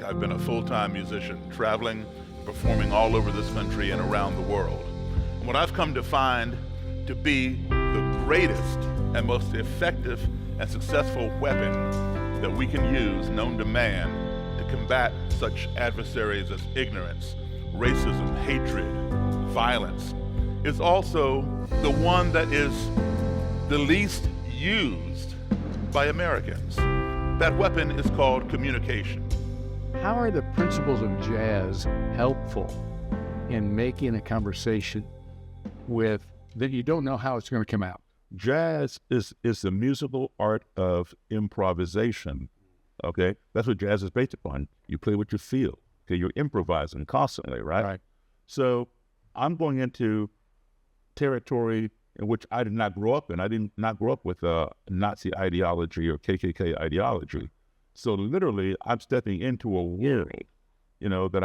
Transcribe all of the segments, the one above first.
I've been a full-time musician, traveling, performing all over this country and around the world. And what I've come to find to be the greatest and most effective and successful weapon that we can use, known to man, to combat such adversaries as ignorance, racism, hatred, violence, is also the one that is the least used by Americans. That weapon is called communication. How are the principles of jazz helpful in making a conversation with that you don't know how it's going to come out? Jazz is the musical art of improvisation, okay? That's what jazz is based upon. You play what you feel, okay? You're improvising constantly, right? Right. So I'm going into territory in which I did not grow up in. I did not grow up with Nazi ideology or KKK ideology. So literally, I'm stepping into a world, that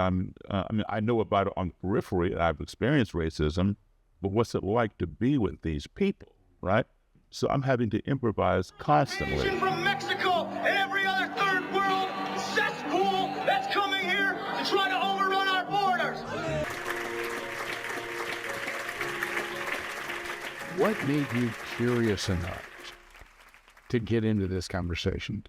I know about it on the periphery. I've experienced racism, but what's it like to be with these people, right? So I'm having to improvise constantly. Asian from Mexico and every other third world cesspool that's coming here to try to overrun our borders. What made you curious enough to get into this conversation?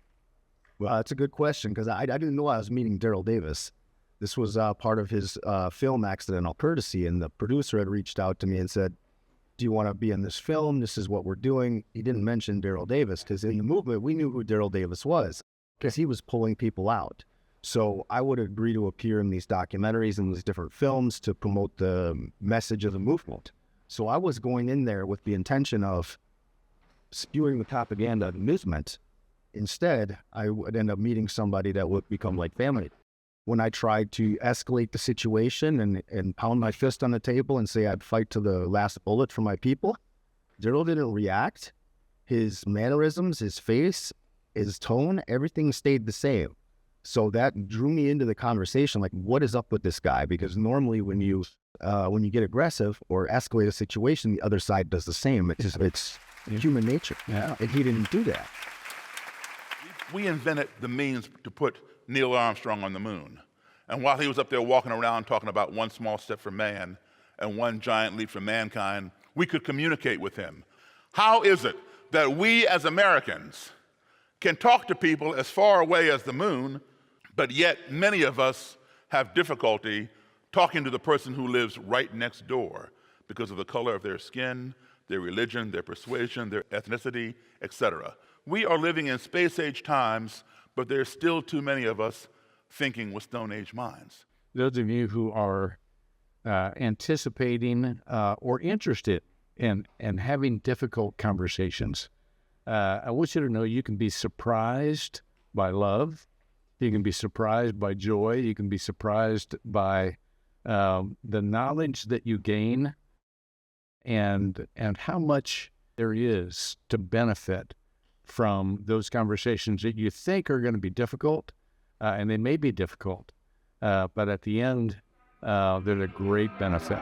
Well, that's a good question, because I didn't know I was meeting Daryl Davis. This was part of his film Accidental Courtesy, and the producer had reached out to me and said, do you want to be in this film? This is what we're doing. He didn't mention Daryl Davis, because in the movement, we knew who Daryl Davis was, because he was pulling people out. So I would agree to appear in these documentaries and these different films to promote the message of the movement. So I was going in there with the intention of spewing the propaganda of the movement. Instead, I would end up meeting somebody that would become like family. When I tried to escalate the situation and pound my fist on the table and say I'd fight to the last bullet for my people, Daryl didn't react. His mannerisms, his face, his tone, everything stayed the same. So that drew me into the conversation, like, what is up with this guy? Because normally when you get aggressive or escalate a situation, the other side does the same. It's human nature. Yeah. And he didn't do that. We invented the means to put Neil Armstrong on the moon. And while he was up there walking around talking about one small step for man and one giant leap for mankind, we could communicate with him. How is it that we as Americans can talk to people as far away as the moon, but yet many of us have difficulty talking to the person who lives right next door because of the color of their skin, their religion, their persuasion, their ethnicity, etc. We are living in space-age times, but there's still too many of us thinking with Stone Age minds. Those of you who are anticipating or interested in having difficult conversations, I want you to know you can be surprised by love. You can be surprised by joy. You can be surprised by the knowledge that you gain and how much there is to benefit from those conversations that you think are going to be difficult, and they may be difficult, but at the end, they're a great benefit.